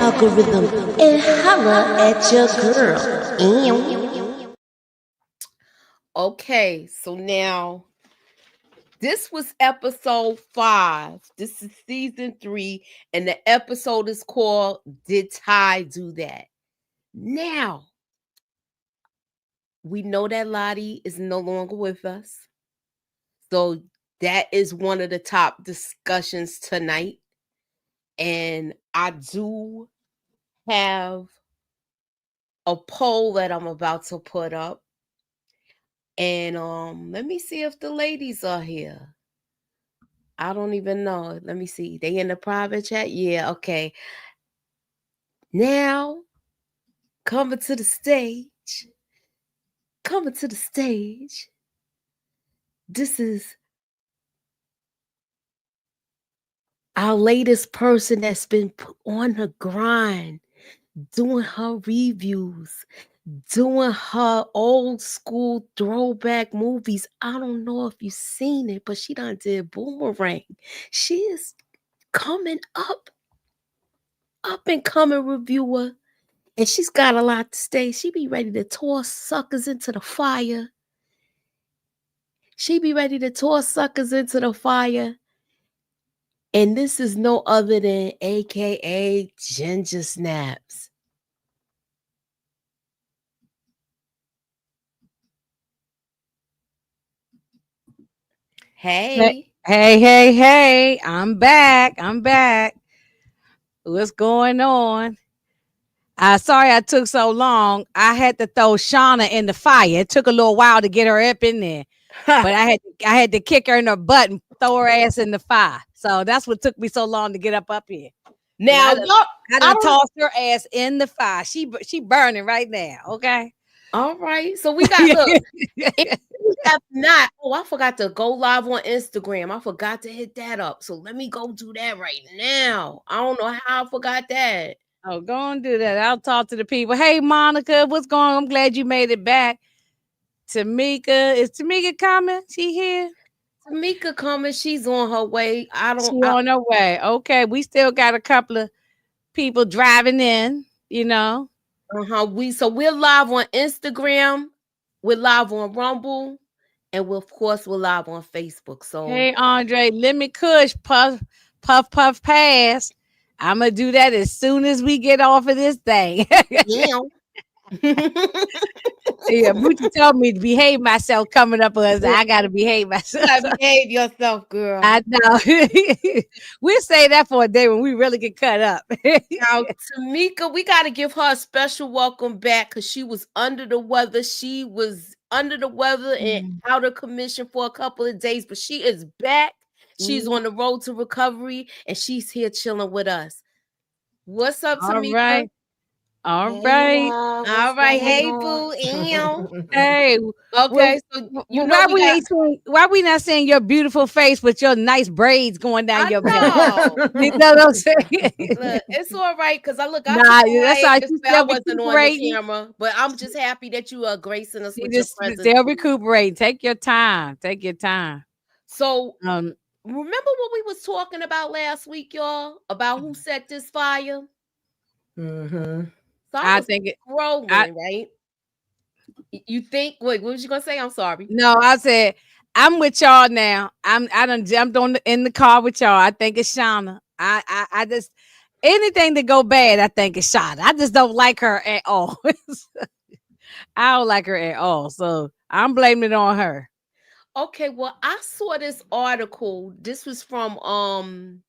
algorithm and holla at your girl. Ew. Okay, so now this was episode 5. This is season 3, and the episode is called Did Tai Do That? Now, we know that Lottie is no longer with us. So that is one of the top discussions tonight. And I do have a poll that I'm about to put up. And let me see if the ladies are here. I don't even know. Let me see. They in the private chat? Yeah, okay. Now, coming to the stage. Coming to the stage. This is our latest person that's been on the grind, doing her reviews, doing her old school throwback movies. I don't know if you've seen it, but she done did Boomerang. She is coming up and coming reviewer, and she's got a lot to say. She be ready to toss suckers into the fire. She be ready to toss suckers into the fire. And this is no other than AKA Ginger Snaps. Hey. Hey. I'm back. What's going on? Sorry I took so long. I had to throw Shauna in the fire. It took a little while to get her up in there. But I had to kick her in her butt and throw her ass in the fire. So that's what took me so long to get up here. Now, I done tossed her ass in the fire. She burning right now, okay? All right. So we got, look, if you have not, I forgot to go live on Instagram. I forgot to hit that up. So let me go do that right now. I don't know how I forgot that. Oh, go and do that. I'll talk to the people. Hey, Monica, what's going on? I'm glad you made it back. Tamika, is Tamika coming? She here? Tamika coming. She's on her way. She's on her way. Okay, we still got a couple of people driving in, you know. We're live on Instagram, we're live on Rumble, and we're live on Facebook. So hey, Andre, let me push puff pass. I'm gonna do that as soon as we get off of this thing. Yeah. Yeah, Booty told me to behave myself coming up with us. I gotta behave myself. You gotta behave yourself, girl. I know. We'll say that for a day when we really get cut up. Now, Tamika, we gotta give her a special welcome back because she was under the weather. She was under the weather and out of commission for a couple of days, but she is back. She's on the road to recovery, and she's here chilling with us. What's up, Tamika? All right. Hey, boo. Hey. Okay. So why we not seeing your beautiful face with your nice braids going down your back? You know what I'm saying? Look, it's all right because I that's how you I wasn't on the camera, but I'm just happy that you are gracing us with your presence. Still recuperating. Take your time. So remember what we was talking about last week, y'all? About who set this fire? Mm-hmm. So I think scrolling, right? You think? Wait, what was you gonna say? I'm sorry. No, I said I'm with y'all now. I done jumped in the car with y'all. I think it's Shauna. I just anything that go bad, I think it's Shauna. I just don't like her at all. I don't like her at all. So I'm blaming it on her. Okay, well, I saw this article. This was from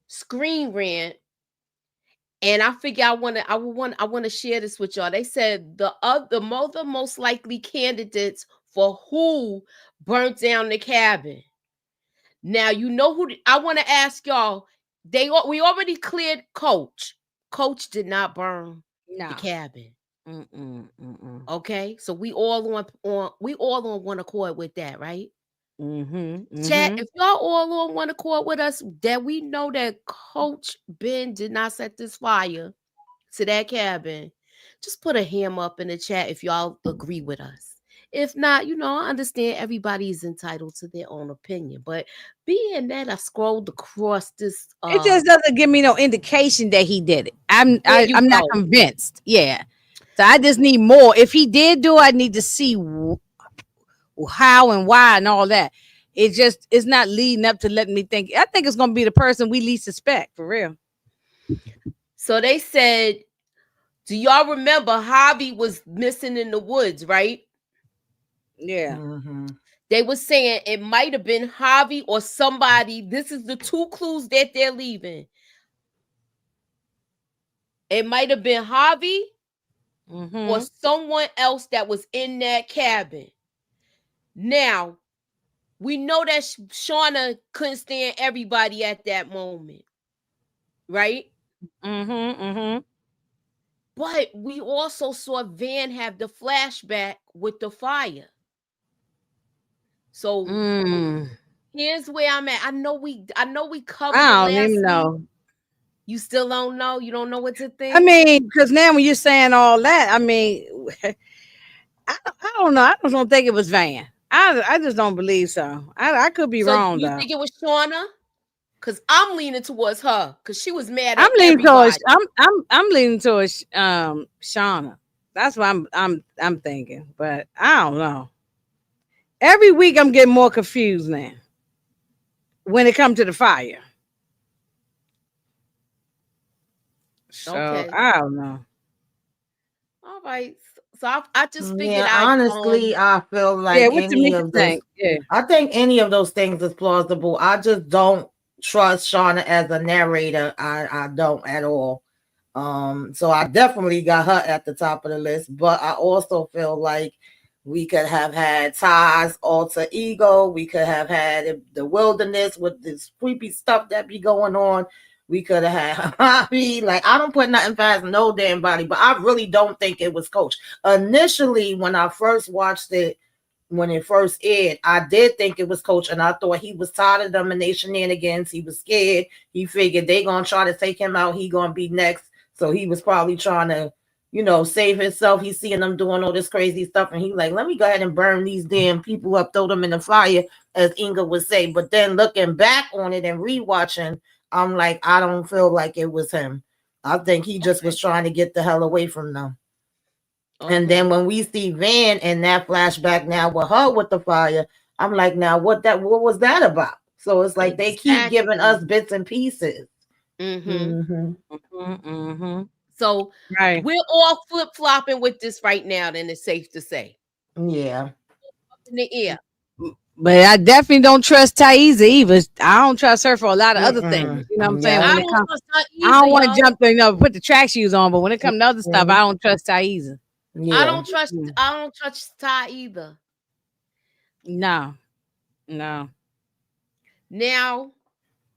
Screen Rant. And I figure I want to share this with y'all. They said the most likely candidates for who burnt down the cabin. Now you know who I want to ask y'all. We already cleared Coach. Coach did not burn the cabin. Okay, so we all on one accord with that, right? Chat, if y'all all on one accord with us, that we know that Coach Ben did not set this fire to that cabin, just put a ham up in the chat if y'all agree with us. If not, I understand everybody is entitled to their own opinion. But being that I scrolled across this, It just doesn't give me no indication that he did it. there you I'm not go. convinced. Yeah. So I just need more. If he did do it, I need to see how and why and all that. It's not leading up to letting me think. I think it's gonna be the person we least suspect for real. So they said, do y'all remember Javi was missing in the woods, right? Yeah. Mm-hmm. They were saying it might have been Javi or somebody. This is the two clues that they're leaving. It might have been Javi or someone else that was in that cabin. Now, we know that Shauna couldn't stand everybody at that moment, right? But we also saw Van have the flashback with the fire. So here's where I'm at. I know we covered I it don't last even week. know. You still don't know? You don't know what to think? I mean, because now when you're saying all that, I mean, I don't know. I just don't think it was Van. I just don't believe so. I could be wrong you though. think it was Shauna? Because I'm leaning towards her because she was mad I'm at leaning everybody. towards I'm leaning towards Shauna. That's what I'm thinking, but I don't know. Every week I'm getting more confused now when it comes to the fire. So Okay. I don't know. All right. So I just figured Yeah, I honestly, I feel like Yeah, what you any make of you those. think? Yeah. I think any of those things is plausible. I just don't trust Shauna as a narrator. I don't at all. So I definitely got her at the top of the list, but I also feel like we could have had Ty's alter ego. We could have had the wilderness with this creepy stuff that be going on. We could have had Bobby. Like, I don't put nothing past no damn body, but I really don't think it was Coach. Initially, when I first watched it, when it first aired, I did think it was Coach, and I thought he was tired of them and their shenanigans. He was scared. He figured they gonna try to take him out. He gonna be next. So he was probably trying to, save himself. He's seeing them doing all this crazy stuff, and he like, let me go ahead and burn these damn people up, throw them in the fire, as Inga would say. But then looking back on it and rewatching, I'm like, I don't feel like it was him. I think he just was trying to get the hell away from them. And then when we see Van in that flashback now with her with the fire, I'm like, now what was that about? So it's like they keep giving us bits and pieces. So Right. we're all flip-flopping with this right now, then it's safe to say. Yeah. Up in the air. But I definitely don't trust Thaisa either. I don't trust her for a lot of other things. You know what I'm saying? Yeah. When I it don't comes, trust her I don't either, want yo. to jump there, put the track shoes on. But when it comes to other stuff, I don't trust Thaisa. Yeah. I don't trust Ty either. No. Now,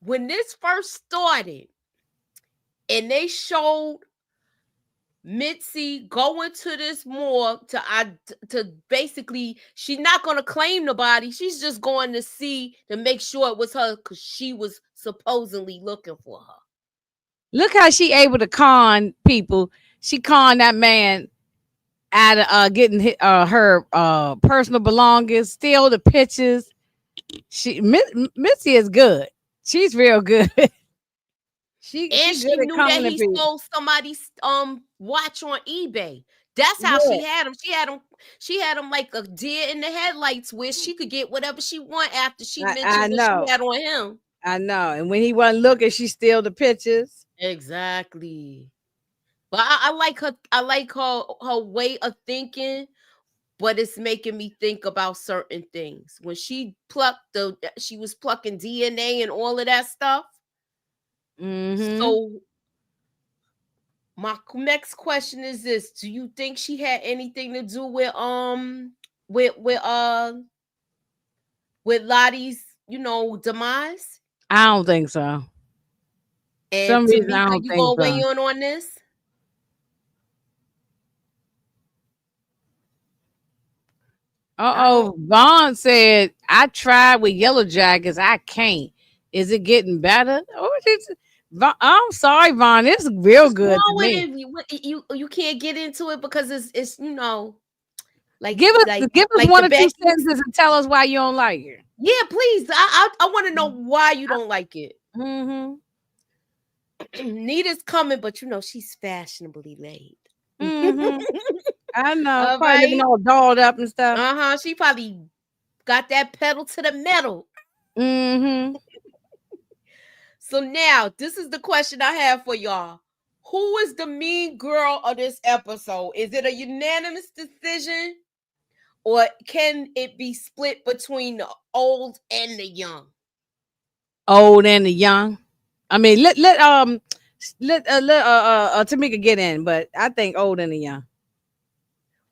when this first started and they showed Mitzi going to this morgue to basically, she's not going to claim the body. She's just going to see to make sure it was her because she was supposedly looking for her. Look how she able to con people. She conned that man out of getting her personal belongings, steal the pictures. Mitzi is good. She's real good. she knew that he stole somebody's watch on eBay. That's how she had him. She had him like a deer in the headlights, where she could get whatever she want after she mentioned what she had on him. I know. And when he wasn't looking, she steal the pictures. Exactly. But I like her. I like her way of thinking. But it's making me think about certain things. When she was plucking DNA and all of that stuff. So my next question is this: do you think she had anything to do with Lottie's, demise? I don't think so. And some reason, Tamika, I don't you think gonna so. weigh in on this? Vaughn said, I tried with Yellowjackets. I can't. Is it getting better? I'm sorry, Vaughn. It's real good to me. You can't get into it because it's Give us like one the or two Beckies? sentences and tell us why you don't like her. Yeah, please. I want to know why you don't like it. Mm-hmm. Nita's coming, but she's fashionably late. Mm-hmm. I know. All Probably looking right. all dolled up and stuff. She probably got that pedal to the metal. Mm-hmm. So now, this is the question I have for y'all. Who is the mean girl of this episode? Is it a unanimous decision? Or can it be split between the old and the young? Old and the young. I mean, let Tamika get in, but I think old and the young.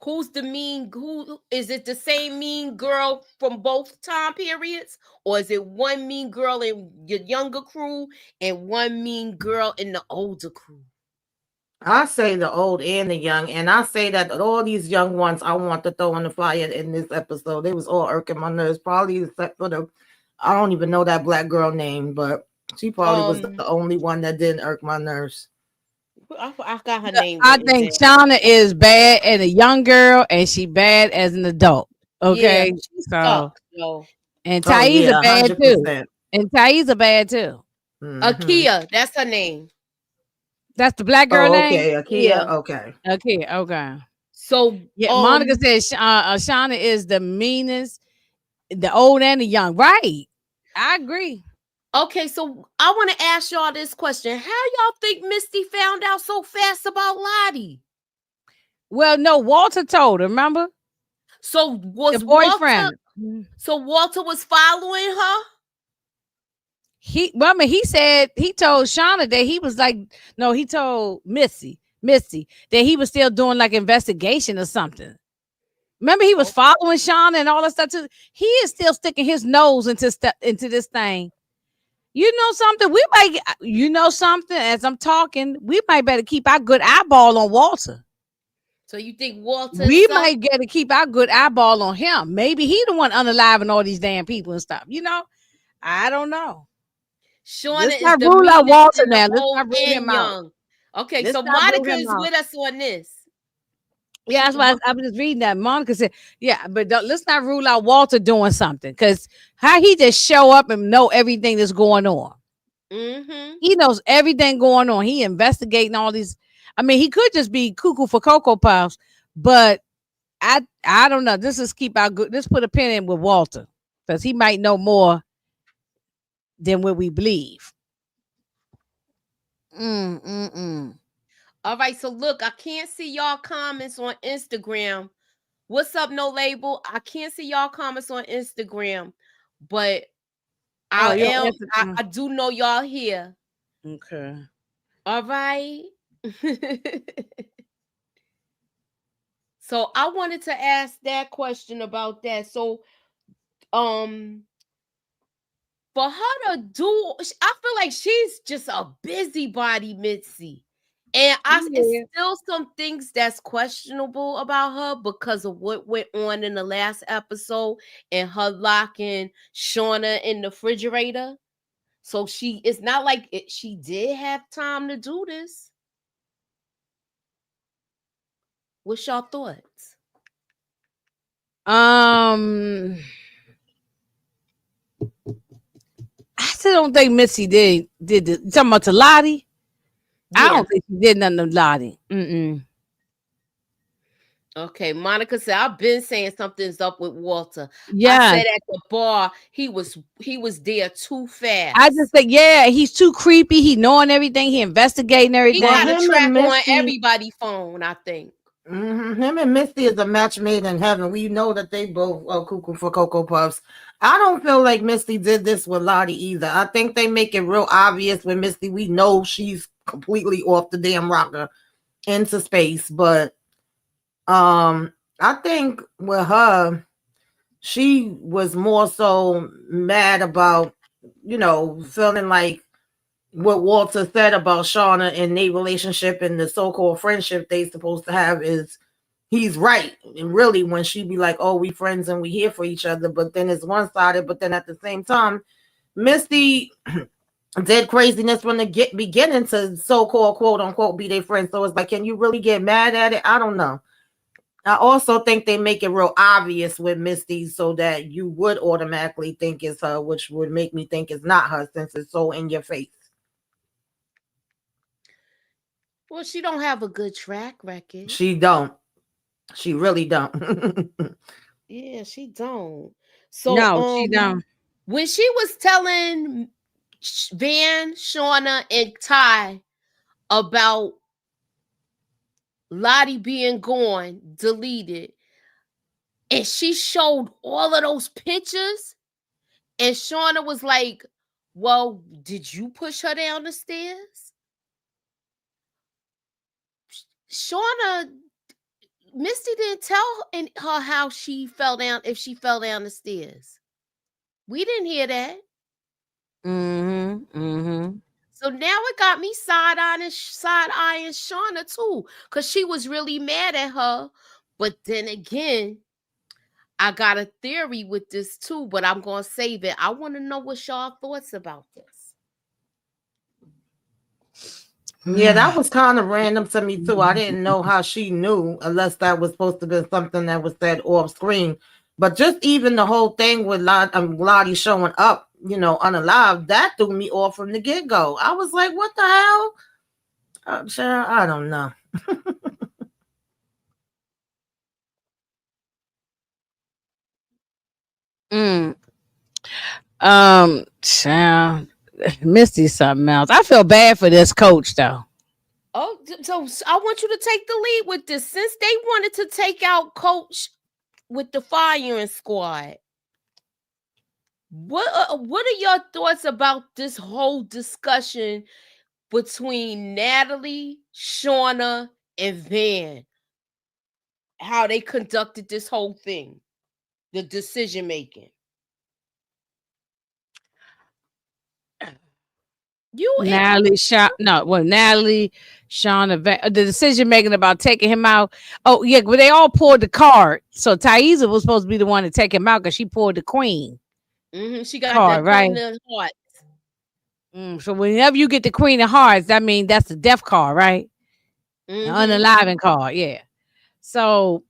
Who's the mean? Who is it? The same mean girl from both time periods, or is it one mean girl in your younger crew and one mean girl in the older crew? I say the old and the young, and I say that all these young ones I want to throw in the fire in this episode. They was all irking my nerves, probably except for I don't even know that black girl name, but she probably was the only one that didn't irk my nerves. I got her name. I think Shauna is bad as a young girl, and she bad as an adult. Okay, so and Thais are bad 100%. too. And Thais are bad too. Mm-hmm. Akia, that's her name. That's the black girl name. Okay, Akia. Yeah. Okay. Okay. So yeah, Monica says Shauna is the meanest, the old and the young. Right. I agree. Okay, so I want to ask y'all this question. How y'all think Misty found out so fast about Lottie? Well, no, Walter told her, remember? So was the boyfriend. Walter was following her? He said he told Shauna that he was like, no, he told Missy that he was still doing like investigation or something. Remember, he was following Shauna and all that stuff too. He is still sticking his nose into this thing. You know something, as I'm talking, we might better keep our good eyeball on Walter. So you think Walter? We might get to keep our good eyeball on him. Maybe he the one unaliving all these damn people and stuff. I don't know. Shauna is not the rule out Walter now. Let's old not rule him young. out. Okay, so Monica is with us on this. Yeah, that's why I was just reading that. Monica said, yeah, but let's not rule out Walter doing something, because how he just show up and know everything that's going on. Mm-hmm. He knows everything going on. He investigating all these. I mean, he could just be cuckoo for Cocoa Puffs, but I don't know. Let's put a pin in with Walter, because he might know more than what we believe. All right, so look, I can't see y'all comments on Instagram. What's up, No Label? I can't see y'all comments on Instagram, but I do know y'all here. Okay. All right. So I wanted to ask that question about that. So, for her to do, I feel like she's just a busybody, Mitzi. And it's still some things that's questionable about her because of what went on in the last episode and her locking Shauna in the refrigerator. So it's not like she did have time to do this. What's your thoughts? I still don't think Missy did the talking about to Lottie. Yeah. I don't think she did nothing to Lottie. Okay, Monica said, I've been saying something's up with Walter. Yeah. I said at the bar, he was there too fast. I just think, he's too creepy. He knowing everything. He investigating everything. He got a track on everybody's phone, I think. Mm-hmm. Him and Misty is a match made in heaven. We know that they both are cuckoo for Cocoa Puffs. I don't feel like Misty did this with Lottie either. I think they make it real obvious with Misty. We know she's completely off the damn rocker into space, but I think with her, she was more so mad about, feeling like what Walter said about Shauna and their relationship and the so-called friendship they supposed to have is he's right. And really, when she be like, oh, we friends and we here for each other, but then it's one-sided. But then at the same time, Misty did craziness from the beginning to so-called quote-unquote be their friend. So it's like, can you really get mad at it? I don't know. I also think they make it real obvious with Misty so that you would automatically think it's her, which would make me think it's not her since it's so in your face. Well, she don't have a good track record. She don't. She really don't. Yeah, she don't. So No, she don't. when she was telling Van, Shauna, and Ty about Lottie being gone, deleted, and she showed all of those pictures, and Shauna was like, well, did you push her down the stairs? Shauna, Misty didn't tell her how she fell down, if she fell down the stairs. We didn't hear that. So now it got me side-eyeing Shauna too, because she was really mad at her. But then again, I got a theory with this too, but I'm going to save it. I want to know what y'all thoughts about this. Yeah, that was kind of random to me too. I didn't know how she knew, unless that was supposed to be something that was said off screen. But just even the whole thing with Lottie showing up, unalive, that threw me off from the get-go. I was like, what the hell? Cheryl, I don't know. Child, Misty's something else. I feel bad for this coach though. Oh, so I want you to take the lead with this. Since they wanted to take out Coach with the firing squad, what are your thoughts about this whole discussion between Natalie, Shauna, and Van? How they conducted this whole thing, the decision making. Natalie, Shauna, the decision making about taking him out. Oh yeah, but they all pulled the card. So Thaisa was supposed to be the one to take him out because she pulled the queen. She got card, that right? Queen of Hearts. So whenever you get the Queen of Hearts, that means that's the death card, right? The unaliving card, yeah. So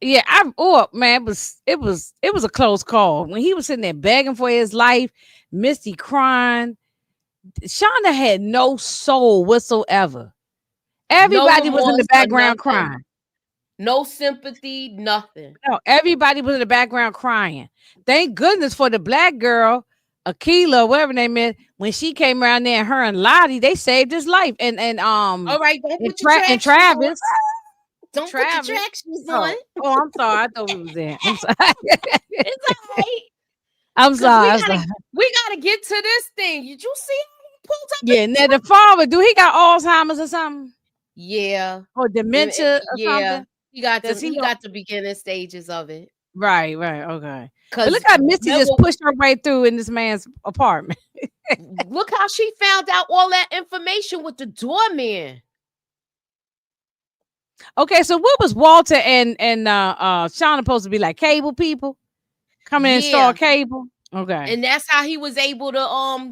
yeah, it was a close call. When he was sitting there begging for his life, Misty crying. Shauna had no soul whatsoever. Everybody was in the background crying. No sympathy, nothing. No, everybody was in the background crying. Thank goodness for the black girl, Akila, whatever her name is, when she came around there, and her and Lottie, they saved his life. And all right, don't put and Travis. Don't Travis. put the track shoes on. Oh, I'm sorry. I thought we was there. I'm sorry. It's all right. I'm sorry. We gotta get to this thing. Did you see how he pulled up? Yeah, now the father, do he got Alzheimer's or something? Yeah. Or dementia or something? He got the beginning stages of it. Right, okay. But look how Misty just pushed her way through in this man's apartment. Look how she found out all that information with the doorman. Okay, so what was Walter and Shauna supposed to be like, cable people? Come in and install cable? Okay. And that's how he was able to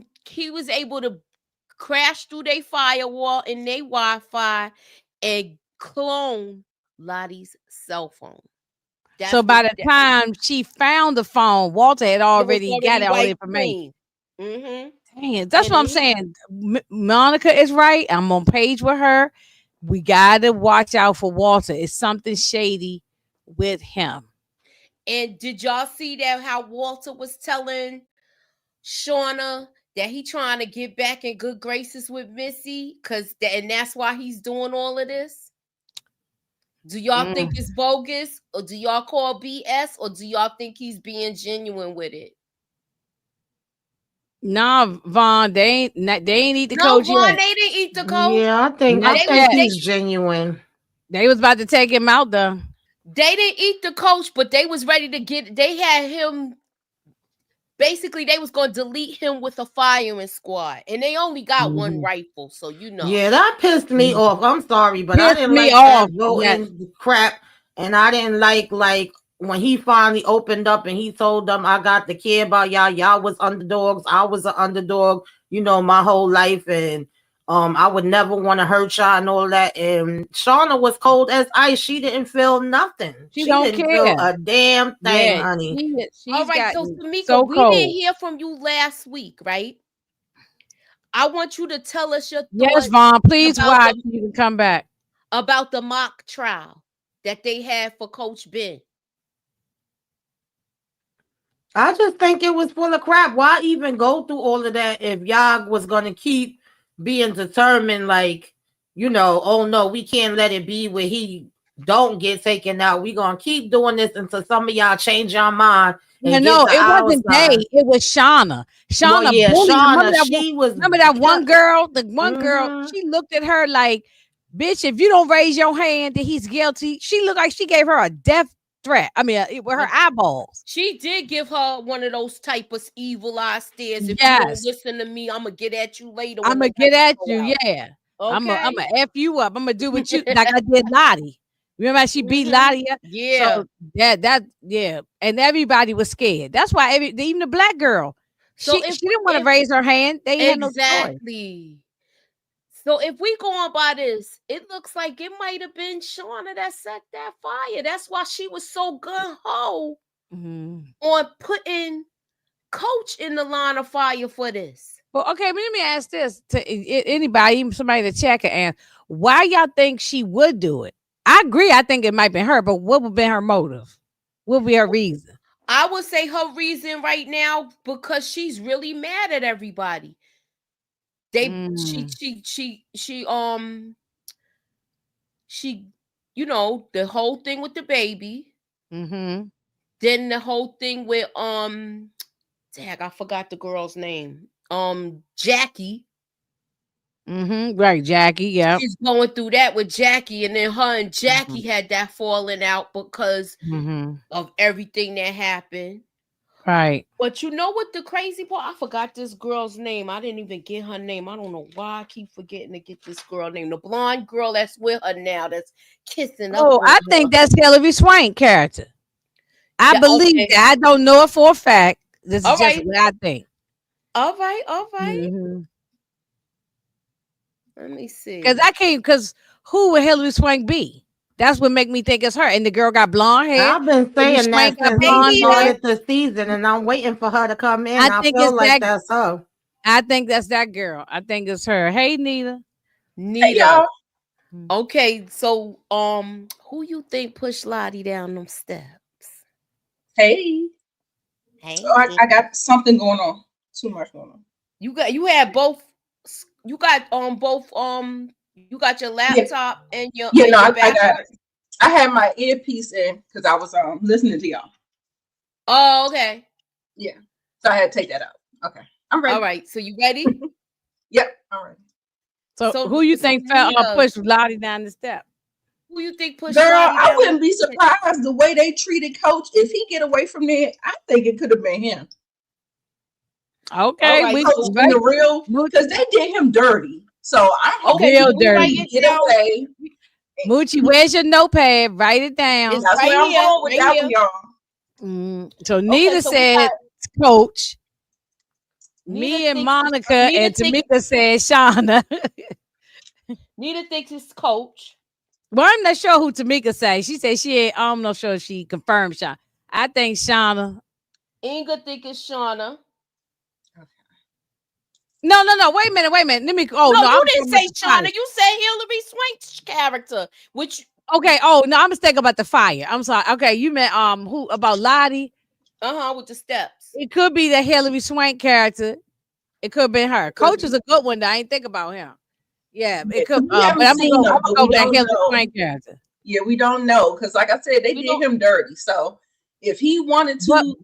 crash through their firewall and their Wi-Fi and clone Lottie's cell phone. So by the time she found the phone, Walter had already got all the information. Damn, that's what I'm saying. Monica is right. I'm on page with her. We gotta watch out for Walter. It's something shady with him. And did y'all see that how Walter was telling Shauna that he trying to get back in good graces with Missy? And that's why he's doing all of this. Do y'all think it's bogus, or do y'all call BS, or do y'all think he's being genuine with it? Nah, Vaughn, they ain't eat the coach Vaughn, yet. they didn't eat the coach. Yeah, I think he's genuine. They was about to take him out though. They didn't eat the coach, but they was ready to get. They had him. Basically, they was going to delete him with a firing squad, and they only got one rifle, so Yeah, that pissed me off. I'm sorry, but I didn't like that voting crap, and I didn't like when he finally opened up and he told them, "I got to care about y'all. Y'all was underdogs. I was an underdog, my whole life, and I would never want to hurt y'all and all that. And Shauna was cold as ice. She didn't feel nothing. She don't didn't feel care. a damn thing, Yeah, honey. All she's right, got so Tamika, so we didn't cold. hear from you last week, right? I want you to tell us your Yes, thoughts Vaughn, please about watch. You can come back. about the mock trial that they had for Coach Ben. I just think it was full of crap. Why even go through all of that if y'all was gonna keep being determined, like, oh no, we can't let it be where he don't get taken out. We gonna keep doing this until some of y'all change your mind and get No, to it our wasn't side. they. It was Shauna. Well, Shauna yeah, bullied her. Shauna, she was. Remember that one girl? The one girl, Mhm. she looked at her like, bitch, if you don't raise your hand that he's guilty, she looked like she gave her a death threat. I mean, with her eyeballs. She did give her one of those type of evil eye stares. If you don't Yes. listen to me, I'm gonna get at you later. I'm when gonna the get lights at go you. out. Yeah. Okay. I'm gonna F you up. I'm gonna do what you like I did Lottie. Remember how she beat Lottie up? Yeah. So yeah. And everybody was scared. That's why even the black girl, So she didn't want to raise her hand. They had no choice. exactly. So if we go on by this, it looks like it might have been Shauna that set that fire. That's why she was so gun-ho on putting Coach in the line of fire for this. Well, okay, let me ask this to anybody, even somebody in the chat can answer. Why y'all think she would do it? I agree. I think it might be her, but what would be her motive? What would be her reason? I would say her reason right now because she's really mad at everybody. She the whole thing with the baby. Then the whole thing with dang, I forgot the girl's name. Jackie. Right, Jackie. Yeah, she's going through that with Jackie, and then her and Jackie had that falling out because of everything that happened. Right. But you know what the crazy part? I forgot this girl's name. I didn't even get her name. I don't know why I keep forgetting to get this girl name. The blonde girl that's with her now, that's kissing up. Oh, I think that's Hilary Swank character. I believe that. I don't know it for a fact. This is just what I think. All right. Let me see. Because who would Hilary Swank be? That's what make me think it's her. And the girl got blonde hair. I've been saying that since we started the season, and I'm waiting for her to come in. I feel like that's her. I think that's that girl. I think it's her. Hey, Nita. Hey, y'all. Okay, so who you think pushed Lottie down them steps? Hey. So I got something going on. Too much going on. You got your laptop and your I had my earpiece in because I was listening to y'all. Oh, okay. Yeah. So I had to take that out. Okay. I'm ready. All right. So you ready? Yep. All right. So who you think pushed Lottie down the step? Who you think pushed Girl, Lottie down? I wouldn't be surprised the way they treated Coach. If he get away from there, I think it could have been him. Okay. Right. Coach in the real, because they did him dirty. So I'm hoping real dirty. Get away. Moochie, where's your notepad? Write it down. That's where I'm going with that one, y'all. So Nita said Coach. Me and Monica and Tamika said Shauna. Nita thinks it's Coach. Well, I'm not sure who Tamika said. She said she ain't. I'm not sure if she confirmed Shauna. I think Shauna. Inga think it's Shauna. No. Wait a minute. Let me. Oh no, you didn't say Shauna. You said Hilary Swank's character, which. Okay. Oh no, I'm thinking about the fire. I'm sorry. Okay, you meant who about Lottie? With the steps. It could be the Hilary Swank character. It could have been her. Coach is a good one. I ain't think about him. Yeah, it could. But I'm gonna go with that Hilary Swank character. Yeah, we don't know because, like I said, they did him dirty. So if he wanted to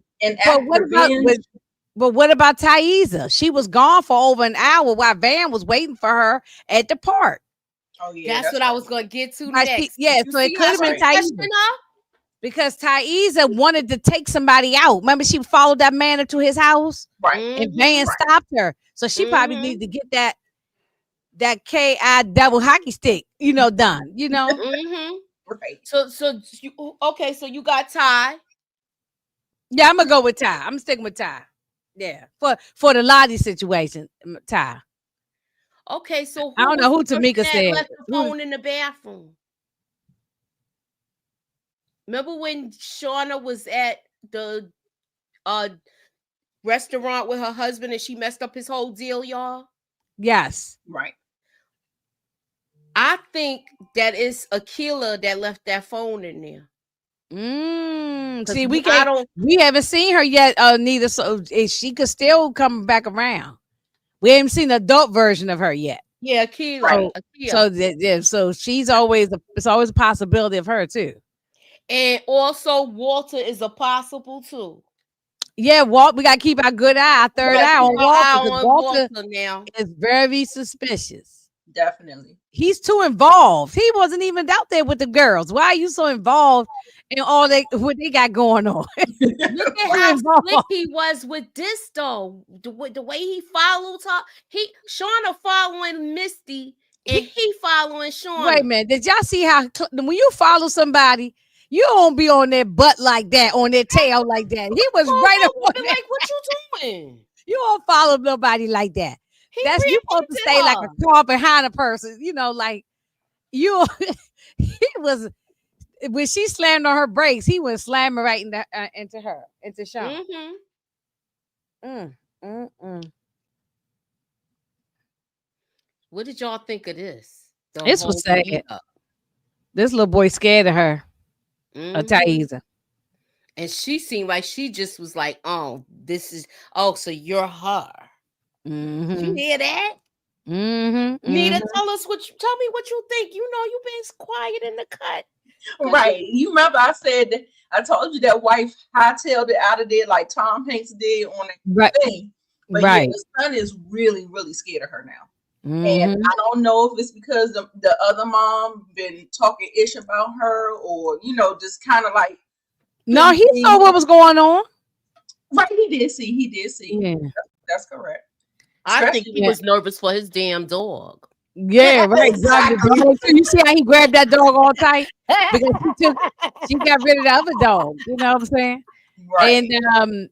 But what about Thaisa? She was gone for over an hour while Van was waiting for her at the park. Oh yeah, that's what I was gonna get to next. Yeah, so it could have been Thaisa. Because Thaisa wanted to take somebody out. Remember, she followed that man into his house, right? And Van stopped her, so she probably needed to get that KI double hockey stick, done. Right. So you got Ty. Yeah, I'm gonna go with Ty. I'm sticking with Ty. Yeah, for the Lottie situation, Ty. Okay, so I don't know who Tamika said. left the phone in the bathroom? Remember when Shauna was at the restaurant with her husband and she messed up his whole deal, y'all? Yes. Right. I think that it's Akila that left that phone in there. See, we haven't seen her yet, neither. So she could still come back around. We haven't seen the adult version of her yet. Yeah, Akila. So she's always it's always a possibility of her too. And also Walter is a possible too. Yeah, Walt, we gotta keep our good eye, our third eye on Walter. Walter now is very suspicious. Definitely. He's too involved. He wasn't even out there with the girls. Why are you so involved in all what they got going on? Look at how slick he was with this though. The way he followed her. Shauna following Misty and he following Shauna. Wait a minute. Did y'all see how when you follow somebody, you don't be on their butt like that, on their tail like that. He was right up on like, what you doing? You don't follow nobody like that. That's you supposed to stay like a car behind a person, like you. He was when she slammed on her brakes, he was slamming right into Sean. What did y'all think of this? This was sad. This little boy scared of her, Thaisa. And she seemed like she just was like, so you're her. You hear that? Nita, tell me what you think. You've been quiet in the cut. Right. You remember I told you that wife hightailed it out of there like Tom Hanks did on the thing. But yeah, the son is really, really scared of her now. And I don't know if it's because the other mom been talking ish about her or, just kind of like. No, he saw what was going on. Right. He did see. Yeah. That's correct. I think he was nervous for his damn dog. Yeah, right. Exactly. You see how he grabbed that dog all tight? Because she got rid of the other dog. You know what I'm saying? Right. And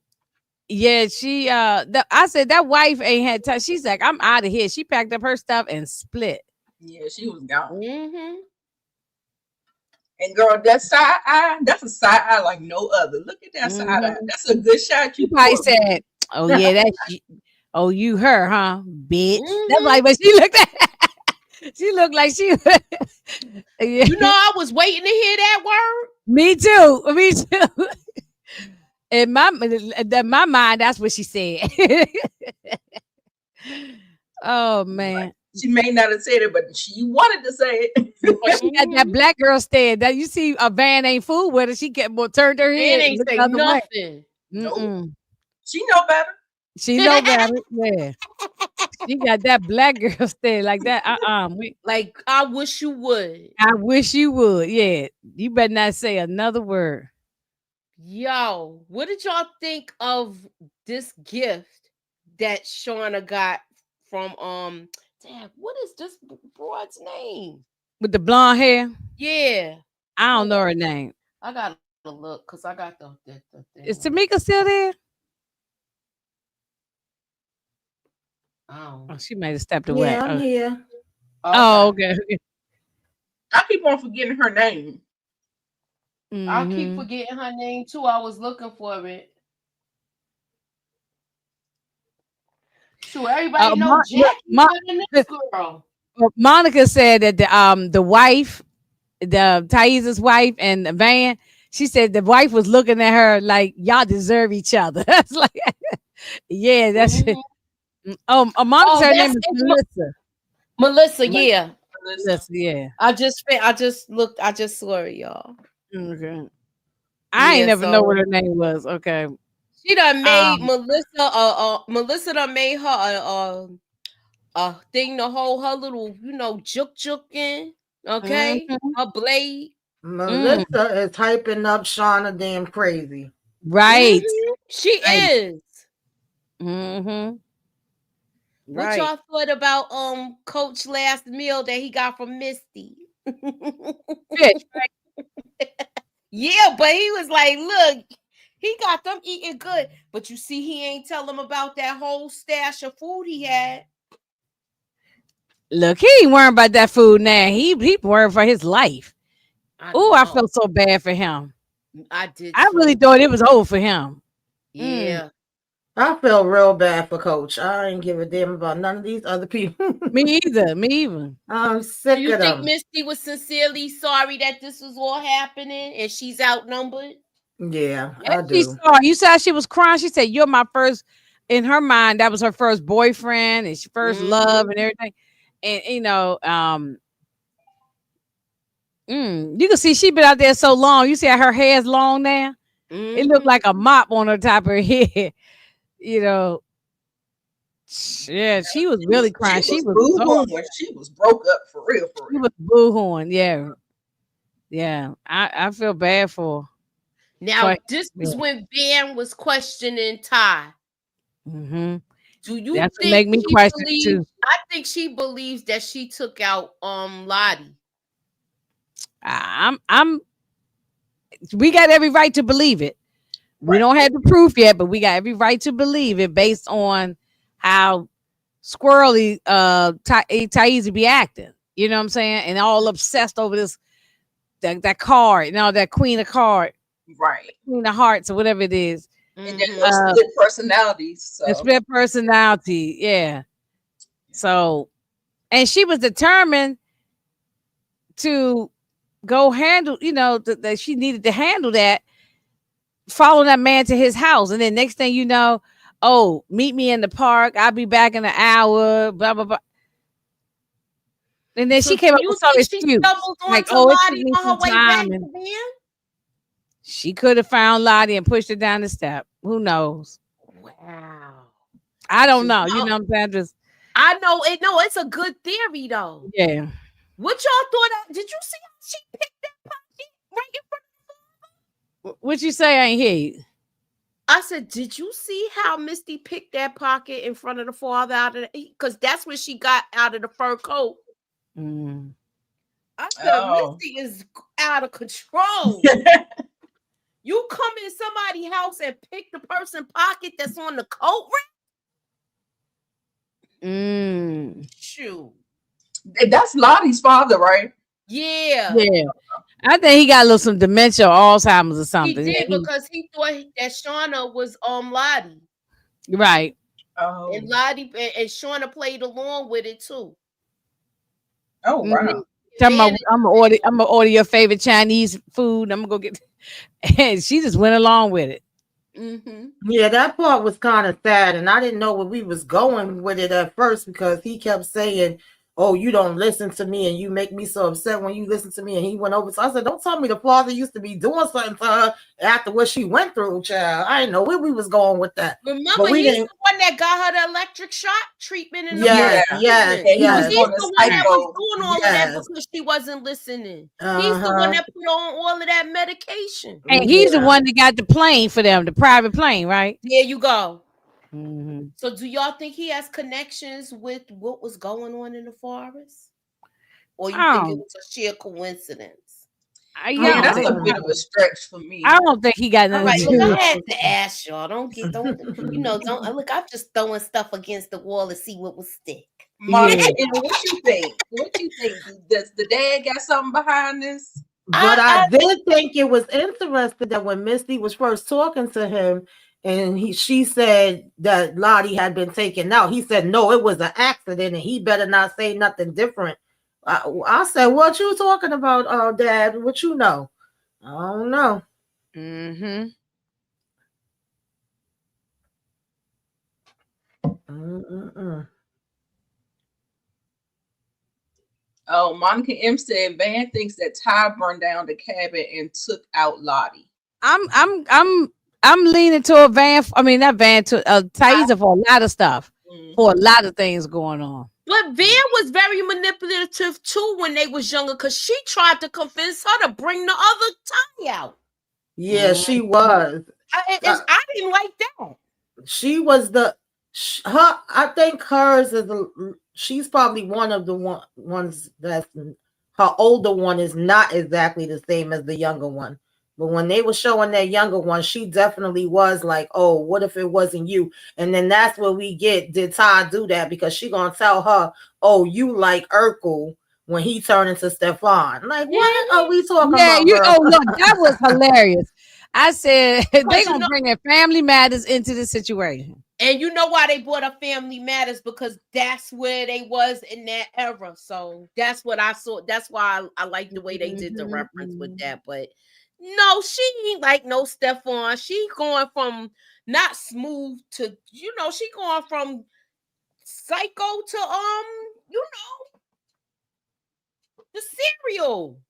I said that wife ain't had time. She's like, I'm out of here. She packed up her stuff and split. Yeah, she was gone. And girl, that side eye, that's a side eye like no other. Look at that side eye. That's a good shot. You probably said, oh yeah, that's oh, you her, huh, bitch? That's like what she looked at. She looked like she. Yeah. I was waiting to hear that word. Me too. In my mind, that's what she said. Oh man. She may not have said it, but she wanted to say it. She got that black girl stare. That you see, a van ain't fool with her. She turned her head. Ain't say nothing. Nope. She know better. She know better. Yeah. She got that black girl stare like that. Like, I wish you would. I wish you would. Yeah. You better not say another word. Yo, what did y'all think of this gift that Shauna got from damn, what is this broad's name? With the blonde hair? Yeah. I don't know her name. I gotta look because I got the thing. Is Tamika still there? Oh, she might have stepped away. Yeah, I'm here. Oh, okay. I keep on forgetting her name. I keep forgetting her name too. I was looking for it. Sure, everybody knows Jackie. Girl. Monica said that the wife, the Thaisa's wife, and the Van, she said the wife was looking at her like y'all deserve each other. That's like, yeah, that's it. Monica's her name is Melissa. Melissa, yeah. Melissa, yeah. I just looked. I just saw it, y'all. Okay. I ain't never know what her name was. Okay. She done made Melissa. Melissa done made her a thing to hold her little, juk in. Okay, her blade. Melissa is hyping up Shauna damn crazy. Right. She is. What y'all thought about Coach last meal that he got from Misty? Fish, right? Yeah, but he was like, look, he got them eating good. But you see, he ain't tell them about that whole stash of food he had. Look, he ain't worrying about that food now. He worrying for his life. I felt so bad for him. I did. I really thought it was over for him. Yeah. I felt real bad for Coach. I ain't give a damn about none of these other people. Me either. I'm sick Do you of think them. Misty was sincerely sorry that this was all happening and she's outnumbered? Yeah, And I she do. saw. You saw she was crying. She said, "You're my first." In her mind, that was her first boyfriend and she first love and everything. And you can see she been out there so long. You see how her hair's long now. It looked like a mop on her top of her head. Yeah, she was really crying. She was boo-hooing. She was broke up for real. She was boo-hooing. Yeah. I feel bad for her. Now, this was when Van was questioning Tai. Mm-hmm. Do you That's think make me question too? I think she believes that she took out Lottie. We got every right to believe it. We don't have the proof yet, but we got every right to believe it based on how squirrely Taizi be acting. You know what I'm saying? And all obsessed over this that card, that Queen of Card. Right. Queen of Hearts or whatever it is. And then split personalities. So. The split personality, yeah. So, and she was determined to go handle, that she needed to handle that, follow that man to his house. And then next thing you know, meet me in the park. I'll be back in an hour, blah, blah, blah. And then she came up with some excuse. Like, Lottie on her way back to Van? She could have found Lottie and pushed her down the step. Who knows? Wow. I don't know. You know what I'm saying? I know it. No, it's a good theory though. Yeah. What y'all thought? Did you see how she picked that pocket right in front of What you say? I ain't hear you. I said, did you see how Misty picked that pocket in front of the father out of because that's when she got out of the fur coat. I said, Misty is out of control. You come in somebody's house and pick the person's pocket that's on the coat rack? Shoot. That's Lottie's father, right? Yeah. Yeah. I think he got some dementia or Alzheimer's or something. He did because he thought that Shauna was Lottie. Right. Oh. And Lottie and Shauna played along with it too. Oh wow. I'm gonna order your favorite Chinese food. I'm gonna go get and she just went along with it. Yeah, that part was kind of sad, and I didn't know where we was going with it at first because he kept saying, "Oh, you don't listen to me, and you make me so upset when you listen to me." And he went over. So I said, "Don't tell me the father used to be doing something to her after what she went through, child." I didn't know where we was going with that. Remember, he's the one that got her the electric shock treatment in the yes. He's the one that was doing all of that because she wasn't listening. He's the one that put on all of that medication. And he's the one that got the plane for them, the private plane, right? There you go. So do y'all think he has connections with what was going on in the forest? Or you think it was a sheer coincidence? That's a bit of a stretch for me. I don't think he got nothing to do with it. I had to ask y'all. Don't look, I'm just throwing stuff against the wall to see what will stick. Monica, what you think? Does the dad got something behind this? But I did think it was interesting that when Misty was first talking to him, and she said that Lottie had been taken out. He said, no, it was an accident, and he better not say nothing different. I said, what you talking about, Dad? What you know? I don't know. Oh, Monica M said Van thinks that Tai burned down the cabin and took out Lottie. I'm leaning to a Van. I mean, not Van to Taiza for a lot of stuff, for a lot of things going on. But Van was very manipulative too when they was younger, because she tried to convince her to bring the other Tai out. Yeah, she was. I didn't like that. She was I think hers is she's probably one of the ones that's her older one is not exactly the same as the younger one. But when they were showing that younger one, she definitely was like, oh, what if it wasn't you? And then that's where we get, did Tai do that? Because she gonna tell her, oh, you like Urkel when he turned into Stefan. Like, what are we talking about, girl? Oh, look, that was hilarious. I said, they gonna bring their family matters into the situation. And you know why they brought up Family Matters? Because that's where they was in that era. So that's what I saw. That's why I like the way they did the reference with that. But no, she ain't like no Stefan. She going from not smooth to, she going from psycho to the cereal.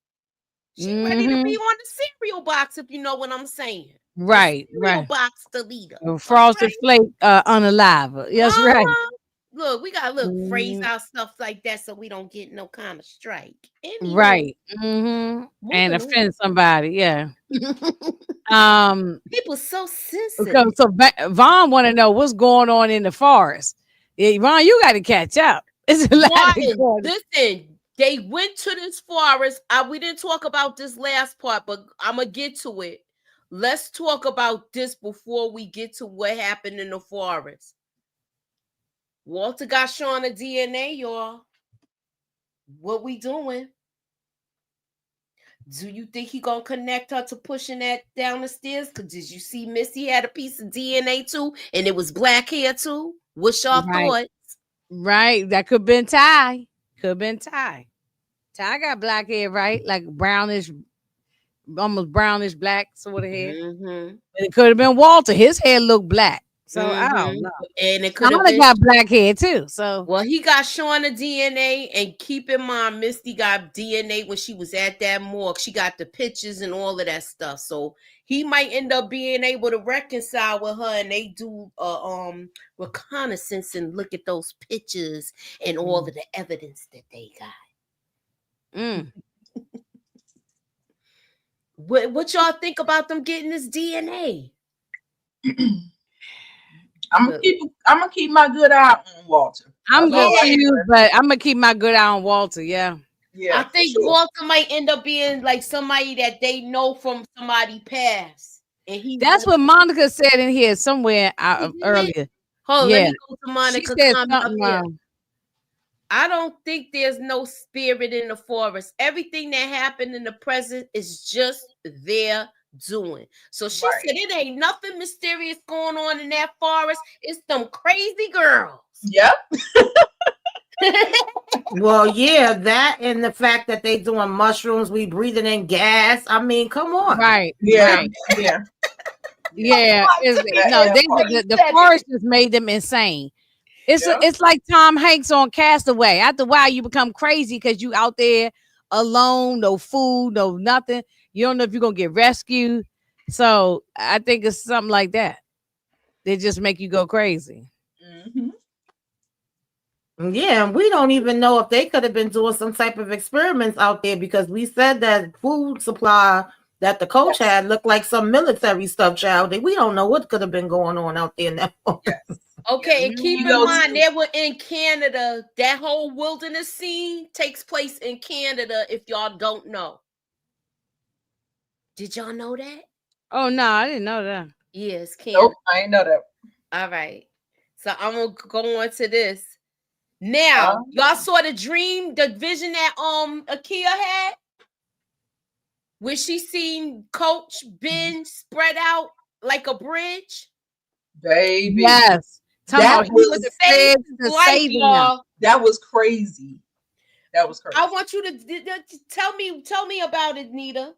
She ready to be on the cereal box, if you know what I'm saying. Right, cereal box to leader. Frosted Flake unalive. Yes, right. Look, we gotta phrase our stuff like that so we don't get no kind of strike. Anyway, right. And offend somebody. Yeah. People so sensitive. So Vaughn want to know what's going on in the forest. Yeah, Vaughn, you got to catch up. It's a lot. Listen, they went to this forest. We didn't talk about this last part, but I'm gonna get to it. Let's talk about this before we get to what happened in the forest. Walter got Shauna DNA, y'all. What we doing? Do you think he gonna connect her to pushing that down the stairs? Because did you see Missy had a piece of DNA too, and it was black hair too? What's y'all thoughts? Right, that could have been Ty. Could have been Ty. Ty got black hair, right? Like brownish, almost brownish black sort of hair. And it could have been Walter. His hair looked black. So I don't know. And it could have got black hair too. So he got Shauna DNA, and keep in mind, Misty got DNA when she was at that morgue. She got the pictures and all of that stuff. So he might end up being able to reconcile with her, and they do reconnaissance and look at those pictures and all of the evidence that they got. What y'all think about them getting this DNA? I'm gonna keep my good eye on Walter. I'm good for you, but I'm gonna keep my good eye on Walter. Yeah. I think Walter might end up being like somebody that they know from somebody past. And that's what Monica said in here somewhere earlier. Hold on, let me go to Monica. She said something I don't think there's no spirit in the forest. Everything that happened in the present is just their doing. So she said it ain't nothing mysterious going on in that forest. It's them crazy girls. Yep. Well, yeah, that and the fact that they doing mushrooms, we breathing in gas. I mean, come on. Right. Yeah. Right. Yeah. Yeah. The forest just made them insane. It's like Tom Hanks on Castaway. After a while, you become crazy because you out there alone, no food, no nothing. You don't know if you're gonna get rescued. So I think it's something like that. They just make you go crazy. Yeah, we don't even know if they could have been doing some type of experiments out there, because we said that food supply that the coach had looked like some military stuff, child. We don't know what could have been going on out there now. Okay, and keep in mind, they were in Canada. That whole wilderness scene takes place in Canada, if y'all don't know. Did y'all know that? Oh, no, I didn't know that. Yes, Canada. Nope, I didn't know that. All right. So I'm going to go on to this. Now, y'all saw the vision that Akia had? Where she seen Coach Ben spread out like a bridge? Baby. Yes. That was crazy. That was crazy. I want you to tell me about it, Nita.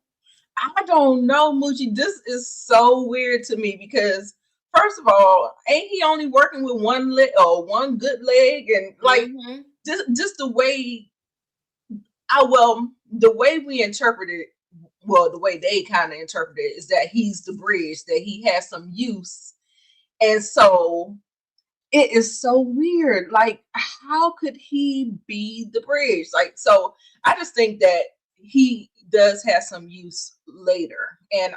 I don't know, Moochie. This is so weird to me because, first of all, ain't he only working with one leg or one good leg? And like just the way the way we interpret it, the way they kind of interpret it is that he's the bridge, that he has some use. And so it is so weird. Like, how could he be the bridge? Like, so I just think that he does have some use later. And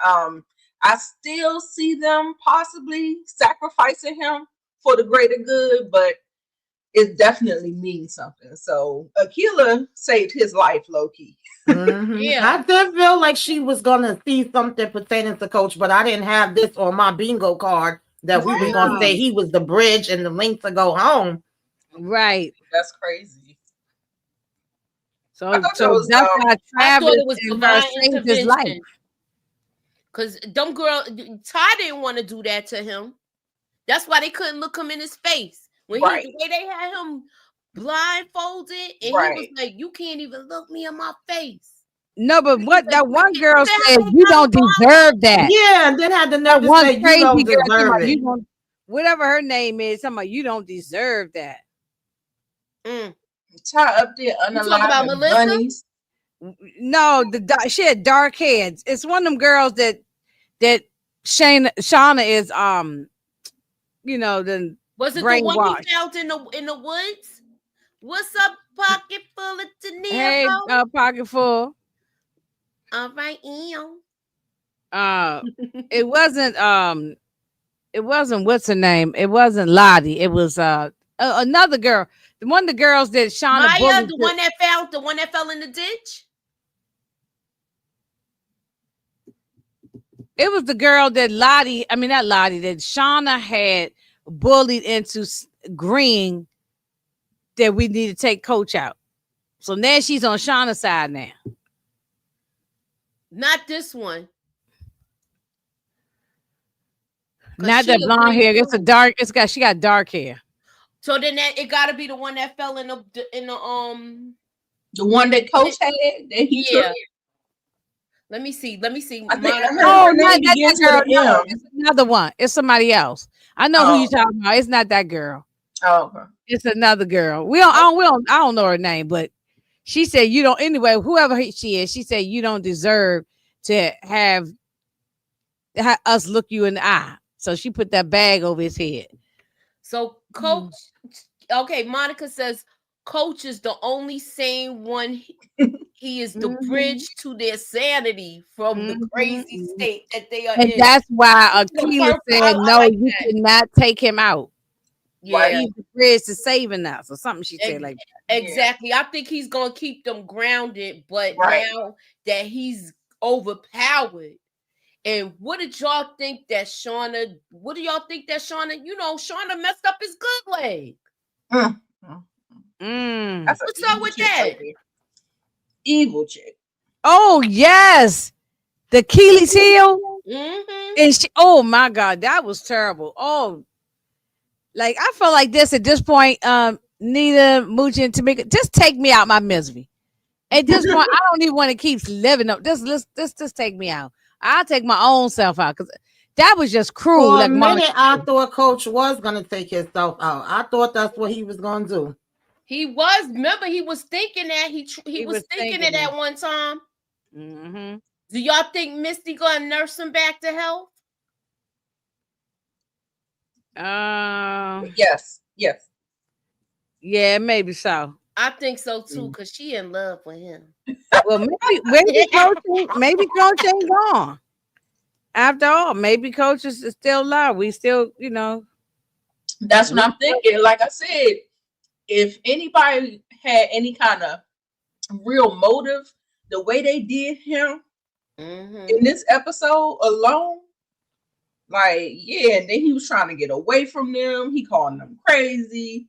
I still see them possibly sacrificing him for the greater good, but it definitely means something. So Akila saved his life, low key. Yeah. I did feel like she was gonna see something pertaining to Coach, but I didn't have this on my bingo card that we was gonna say he was the bridge and the link to go home. Right. That's crazy. So that's why I thought Travis it was and her divine saved his life. intervention. Because them girl, Ty didn't want to do that to him. That's why they couldn't look him in his face. When the way they had him blindfolded, and he was like, "You can't even look me in my face." No, but what that one girl said, you don't deserve that. Yeah, and then had the nerve to say you don't deserve it. Whatever her name is, somebody you don't deserve that. Ty up there unalive bunnies. No, she had dark heads. It's one of them girls that Shauna is the was it the one he found in the woods? What's up, pocket full of Tanero? Hey, pocket full. All right, Ew. It wasn't what's her name? It wasn't Lottie. It was another girl. One of the girls that Shauna Maya, the one that fell in the ditch. It was the girl that not Lottie, that Shauna had bullied into agreeing that we need to take Coach out. So now she's on Shauna's side now. Not this one. Not that blonde hair. She got dark hair. So then it got to be the one that fell in the one that Coach had that he took. Let me see. I think not that girl. No, it's another one. It's somebody else. I know who you're talking about. It's not that girl. Oh, okay. It's another girl. I don't know her name, but she said you don't. Anyway, whoever she is, she said you don't deserve to have us look you in the eye. So she put that bag over his head. So Coach, okay, Monica says Coach is the only sane one. He is the bridge to their sanity from the crazy state that they are in. And that's why Akila said, no, you cannot take him out. Yeah. He's the bridge to saving us or something she said like that. Exactly. I think he's going to keep them grounded, but now that he's overpowered. And what did y'all think that Shauna, Shauna messed up his good leg. What's up with that? Evil chick. Oh, yes. The Achilles heel. And oh my God, that was terrible. Oh, like I feel like this at this point, Nita, Moochie, and Tamika, just take me out my misery. At this point, I don't even want to keep living up. Just take me out. I'll take my own self out because that was just cruel. For a minute, I thought Coach was gonna take himself out. I thought that's what he was gonna do. He was. Remember, he was thinking that he was thinking it at one time. Do y'all think Misty gonna nurse him back to health? Yes. Yeah, maybe so. I think so too, because she in love with him. Well, maybe Coach ain't gone. After all, maybe Coach is still alive. We still, That's what I'm thinking. Like I said, if anybody had any kind of real motive, the way they did him in this episode alone, like, and then he was trying to get away from them. He calling them crazy.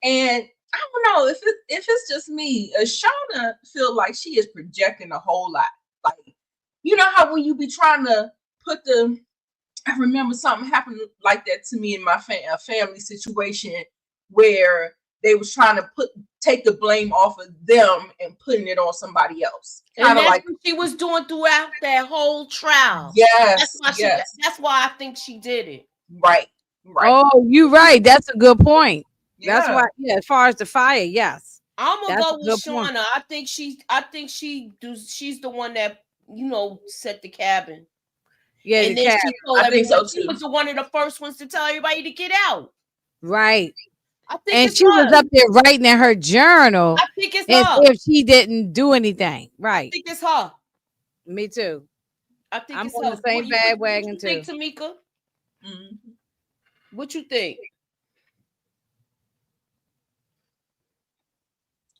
And I don't know if it's just me. Shauna feel like she is projecting a whole lot. Like, you know how when you be trying to put I remember something happened like that to me in my family situation where they was trying to take the blame off of them and putting it on somebody else. And that's like what she was doing throughout that whole trial. Yes. That's why I think she did it. Right. Oh, you're right. That's a good point. Yeah. That's why. Yeah, as far as the fire, yes. I'm gonna go with Shauna. Point. She's the one that set the cabin. Yeah, and then she told everybody so she was one of the first ones to tell everybody to get out. Right. And she was up there writing in her journal. I think it's her. If she didn't do anything. Right. I think it's her. Me too. I think I'm it's on her. the same bandwagon too. What you think, Tamika? What you think?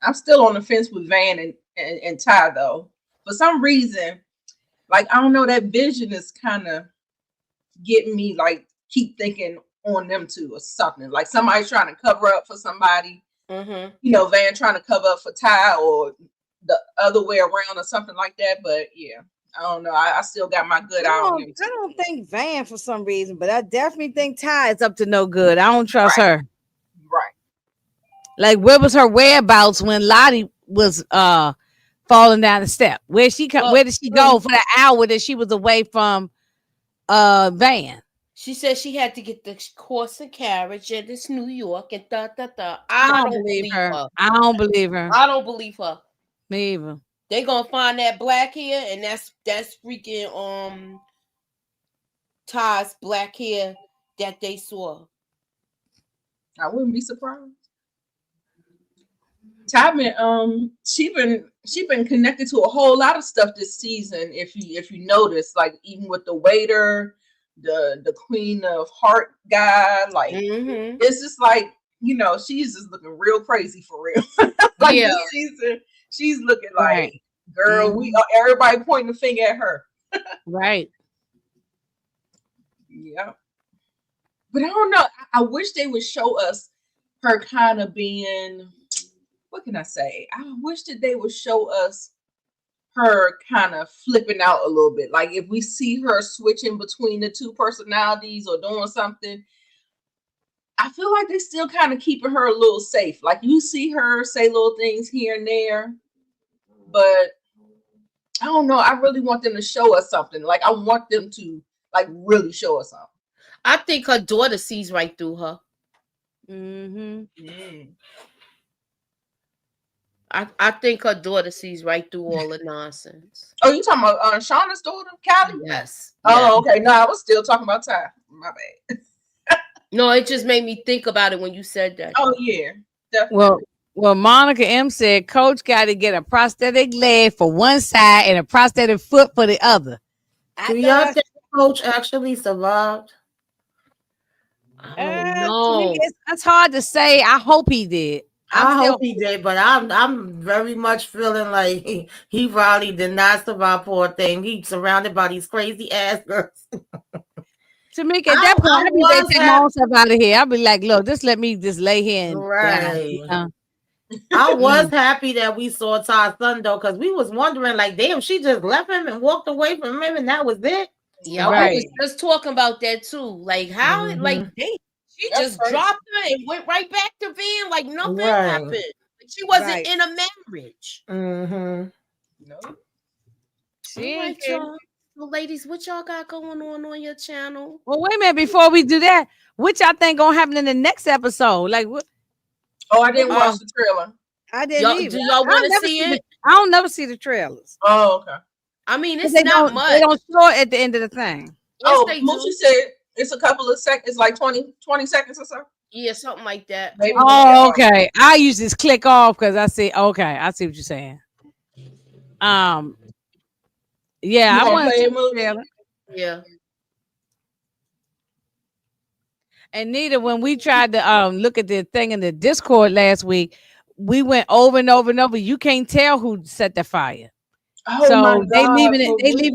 I'm still on the fence with Van and Ty though. For some reason, like I don't know, that vision is kind of getting me like keep thinking on them two or something. Like somebody's trying to cover up for somebody. Mm-hmm. You know, Van trying to cover up for Ty or the other way around or something like that. But yeah, I don't know. I still got my good eye on him. I don't think Van for some reason, but I definitely think Ty is up to no good. I don't trust her. Right. Like, where was her whereabouts when Lottie was falling down the step? Where did she go for the hour that she was away from Van? She said she had to get the horse and carriage and this New York and da. I don't believe her. I don't believe her. I don't believe her. Me either. They gonna find that black hair, and that's freaking Ty's black hair that they saw. I wouldn't be surprised. Ty been she been connected to a whole lot of stuff this season. If you notice, like even with the waiter, the Queen of Heart guy, like it's just like, you know, she's just looking real crazy for real. Like this season, she's looking like, girl, we everybody pointing the finger at her. Right. Yeah. But I don't know. I wish they would show us her kind of being, what can I say? I wish that they would show us her kind of flipping out a little bit. Like if we see her switching between the two personalities or doing something, I feel like they still kind of keeping her a little safe. Like you see her say little things here and there, but I don't know. I really want them to show us something. Like I want them to like really show us something. I think her daughter sees right through her. I think her daughter sees right through all the nonsense. Oh, you talking about Shauna's daughter, Callie? Yes. Oh, okay. No, I was still talking about Ty. My bad. No, it just made me think about it when you said that. Oh yeah, definitely. Well, Monica M said Coach got to get a prosthetic leg for one side and a prosthetic foot for the other. Do y'all think Coach actually survived? I don't know. It's hard to say. I hope he did. I hope he did, but I'm very much feeling like he probably did not survive, poor thing. He's surrounded by these crazy ass girls. Tamika, at that point, I'd be ready to take my own stuff out of here. I'd be like, look, just let me just lay here and right. I was happy that we saw Ty's son though, because we was wondering, like, damn, she just left him and walked away from him, and that was it. Yeah, I was just talking about that too. Like how, like she just dropped her and went right back to Van, like nothing happened. Like, she wasn't in a marriage. No. She ain't. So, ladies, what y'all got going on your channel? Well, wait a minute before we do that. What y'all think gonna happen in the next episode? Like what? Oh, I didn't watch the trailer. I didn't either. Do y'all want to see it? I don't never see the trailers. Oh, okay. I mean, it's not much. They don't show it at the end of the thing. Yes, Moochie said it's a couple of seconds. It's like 20 seconds or so. Yeah, something like that. Maybe okay. I usually just click off because I see. Okay, I see what you're saying. Yeah, I want to see the trailer. Yeah. And Nita, when we tried to look at the thing in the Discord last week, we went over and over and over. You can't tell who set the fire. Oh so my God, they leaving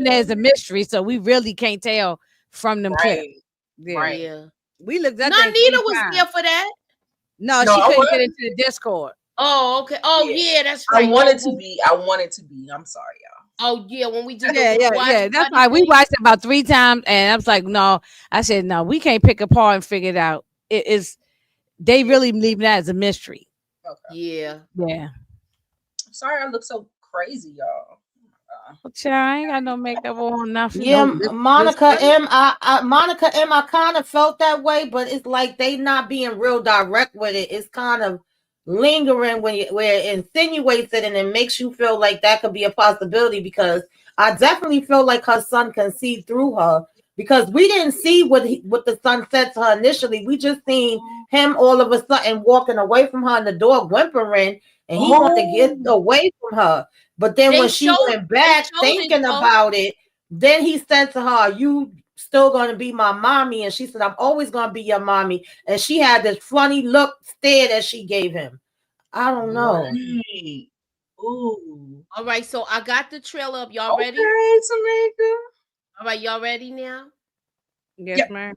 it as a mystery, so we really can't tell from them clips. Yeah. Right. Yeah. We looked at that. Nita was there for that. No, she couldn't get into the Discord. Oh, okay. Oh, yeah, that's right. I wanted to be. I'm sorry, y'all. Oh, yeah, when we did that's why we watched it about 3 times, and I was like, no. I said, no, we can't pick apart and figure it out. It is they really leaving that as a mystery. Okay. Yeah. Yeah. Sorry, I look so crazy, y'all. I ain't got no makeup on, nothing. Yeah, Monica M. I kind of felt that way, but it's like they not being real direct with it. It's kind of lingering where it insinuates it, and it makes you feel like that could be a possibility, because I definitely feel like her son can see through her, because we didn't see what the son said to her initially. We just seen him all of a sudden walking away from her in the door, whimpering, and he wanted to get away from her. But then when she went back thinking about it, then he said to her, "You still going to be my mommy?" And she said, "I'm always going to be your mommy." And she had this funny look stare that she gave him. I don't know. Right. Ooh. All right, so I got the trailer up. Y'all ready? Okay, Tamika. All right, y'all ready now? Yes, Yep. ma'am.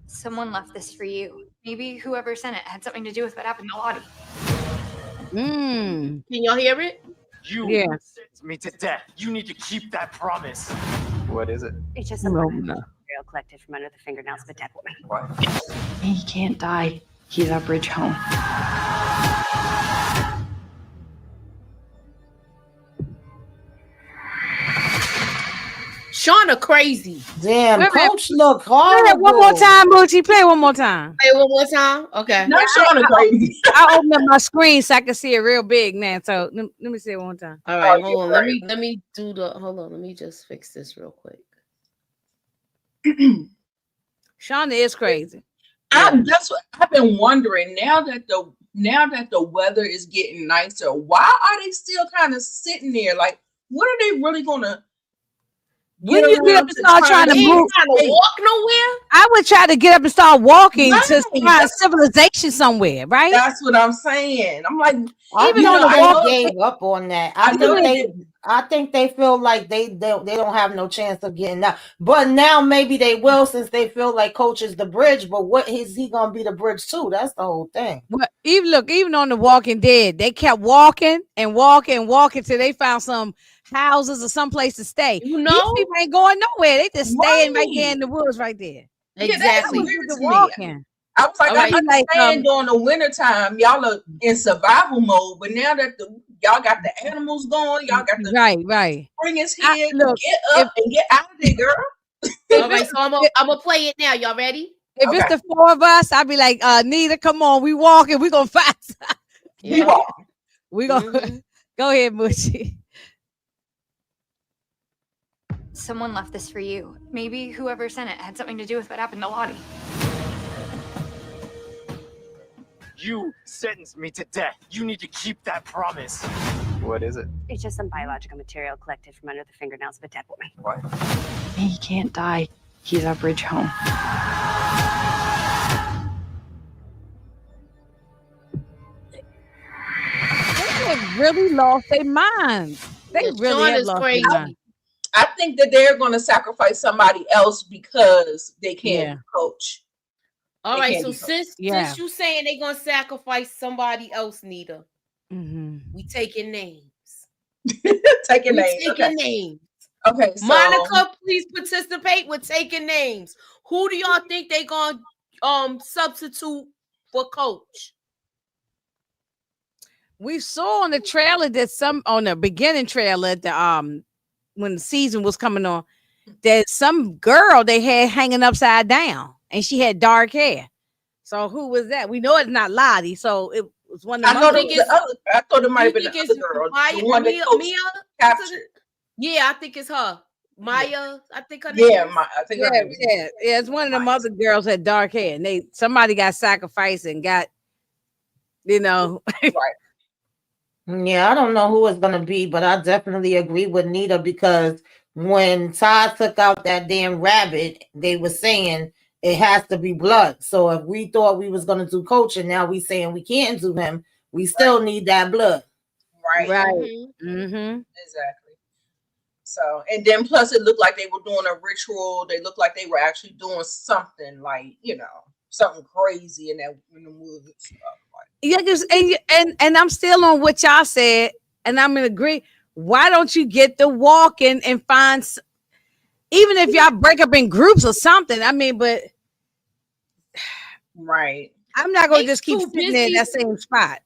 Someone left this for you. Maybe whoever sent it had something to do with what happened to Lottie. Mm. Can y'all hear it? You sentenced me to death. You need to keep that promise. What is it? It's just No, some no. material collected from under the fingernails of a dead woman. What? He can't die. He's our bridge home. Shauna crazy. Damn, Wait a minute. Coach look Play it horrible. one more time, Moochie. Play it one more time. Play one more time. Okay. Not Shauna crazy. I open up my screen so I can see it real big now. So let me see it one more time. All right, Oh, hold on. you're Let me do the hold on. Let me just fix this real quick. Shauna is crazy. That's what I've been wondering. Now that the weather is getting nicer, why are they still kind of sitting there? Like, what are they really gonna? When you get up and start trying to They move, ain't trying to walk nowhere. I would try to get up and start walking to Right. find civilization somewhere, right? That's what I'm saying. I'm like, Even I on the think walk, they gave up on that. I think they feel like they don't have no chance of getting out. But now maybe they will, since they feel like Coach is the bridge. But what is he gonna be the bridge to? That's the whole thing. But even on the Walking Dead, they kept walking and walking and walking till they found some houses or some place to stay. You These know? people ain't going nowhere. They just staying right there Right. in the woods right there. Yeah, that's Exactly. weird to me. Walking. I was like, All I right. understand during the wintertime, y'all are in survival mode, but now that y'all got the animals going, y'all got the Right. spring is here. Look, Get up and get out of there, girl. All right, so I'm gonna play it now. Y'all ready? If Okay. it's the four of us, I'd be like, Nita, come on, we walking, we gonna find something. We walk. We gonna Mhm. go ahead, Moochie. Someone left this for you. Maybe whoever sent it had something to do with what happened to Lottie. You sentenced me to death. You need to keep that promise. What is it? It's just some biological material collected from under the fingernails of a dead woman. What? He can't die. He's our bridge home. They have really lost their minds. They Yeah, really have Shauna's lost crazy. their minds. I think that they're going to sacrifice somebody else because they can't coach. All They right, can't so be coached. since you saying they gonna sacrifice somebody else, Nita, we taking names. Taking We names. taking Okay. names. Okay, so Monica, please participate. We're taking names. Who do y'all think they gonna substitute for Coach? We saw on the trailer that on the beginning trailer, when the season was coming on, that some girl they had hanging upside down and she had dark hair. So who was that? We know it's not Lottie. So it was one of them. I thought it might have been the other girl. Maya, The one that Mia captured. Yeah, I think it's her. Maya, I think her name. I think her name is. Yeah. It's one of them other girls had dark hair, and somebody got sacrificed and got, Right. Yeah, I don't know who it's gonna be, but I definitely agree with Nita because when Todd took out that damn rabbit, they were saying it has to be blood. So if we thought we was gonna do coaching, now we saying we can't do him. We still need that blood. Right. Mm-hmm. Exactly. So, and then plus it looked like they were doing a ritual. They looked like they were actually doing something like, something crazy in the movie stuff. Yeah, and I'm still on what y'all said, and I'm in agree. Why don't you get the walking and find, even if y'all break up in groups or something? I mean, but right. I'm not gonna just keep sitting there in that same spot.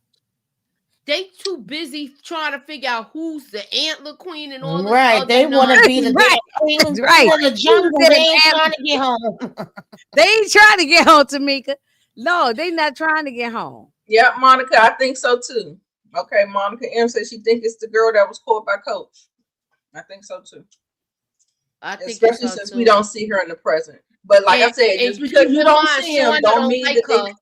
They too busy trying to figure out who's the antler queen and all this. Right, they want to be the queen of the jungle. They ain't trying to get home. They ain't trying to get home, Tamika. No, they not trying to get home. Yeah, Monica, I think so too. Okay, Monica M said she thinks it's the girl that was caught by Coach. I think so too. I think especially so since too. we don't see her in the present. But like I said, just because you don't see him, don't mean that they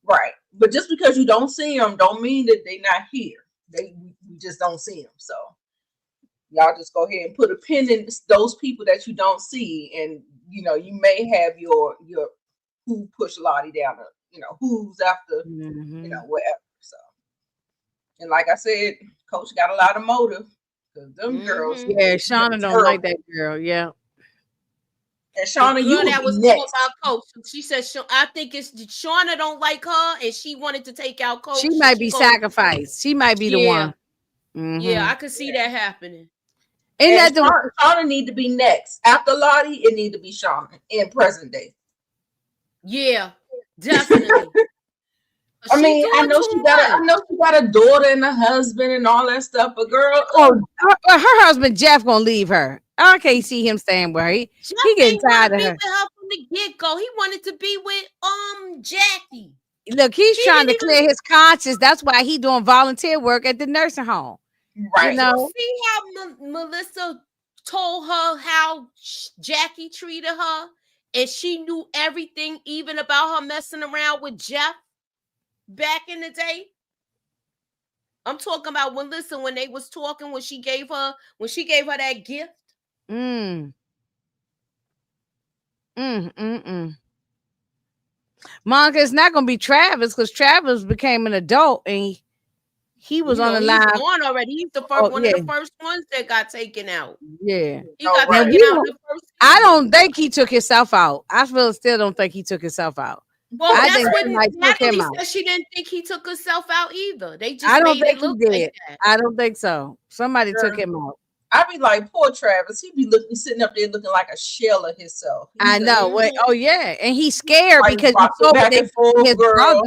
right. But just because you don't see them, don't mean that they're not here. We just don't see them. So y'all just go ahead and put a pin in those people that you don't see, and you know, you may have your who push Lottie down, you know, who's after, you know, whatever. So, and like I said, Coach got a lot of motive because them girls. Yeah, Shauna don't like that girl. Yeah. And Shauna, the you girl that was next. about Coach. She said, I think it's Shauna don't like her, and she wanted to take out Coach. She might be sacrificed. She might be the one. Yeah, I could see that happening. And Shauna need to be next. After Lottie, it need to be Shauna in present day. Yeah, definitely. I mean, I know she got a daughter and a husband and all that stuff, but girl, her husband Jeff gonna leave her. I can't see him staying where he getting tired of her. With her from the get-go. He wanted to be with Jackie. Look, he's trying to clear his conscience. That's why he doing volunteer work at the nursing home. Right. You know? See how Melissa told her how Jackie treated her, and she knew everything, even about her messing around with Jeff back in the day. I'm talking about Melissa when they was talking, when she gave her that gift. Monica, it's not gonna be Travis because Travis became an adult and he was on the line. He's gone already. He's the first one of the first ones that got taken out. Yeah, he got taken out the first. I don't think he took himself out. I still don't think he took himself out. Well, I that's think what Natalie said. She didn't think he took himself out either. They just I don't made think it look he did. like that. I don't think so. Somebody took him out. I be like, poor Travis. He be sitting up there looking like a shell of himself. I know. Oh yeah, and he's scared because he saw what they did to his brother.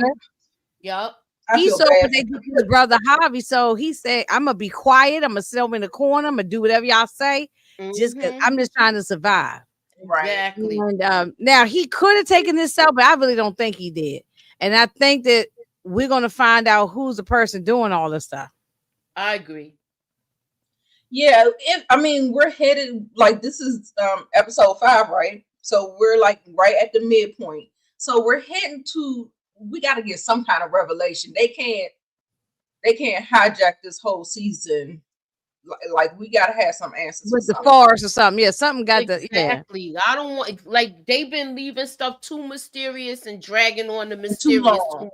Yep. He saw what they did to his brother Harvey. So he said, "I'm gonna be quiet. I'm gonna sit over in the corner. I'm gonna do whatever y'all say. Just cause I'm just trying to survive." Right. Exactly. And now he could have taken this out, but I really don't think he did. And I think that we're gonna find out who's the person doing all this stuff. I agree. Yeah, I mean, we're headed like this is episode 5, right? So we're like right at the midpoint. So we're heading to. We got to get some kind of revelation. They can't hijack this whole season. Like we got to have some answers with the forest or something. Yeah, something got exactly. Yeah. I don't want they've been leaving stuff too mysterious and dragging on the mysterious too long.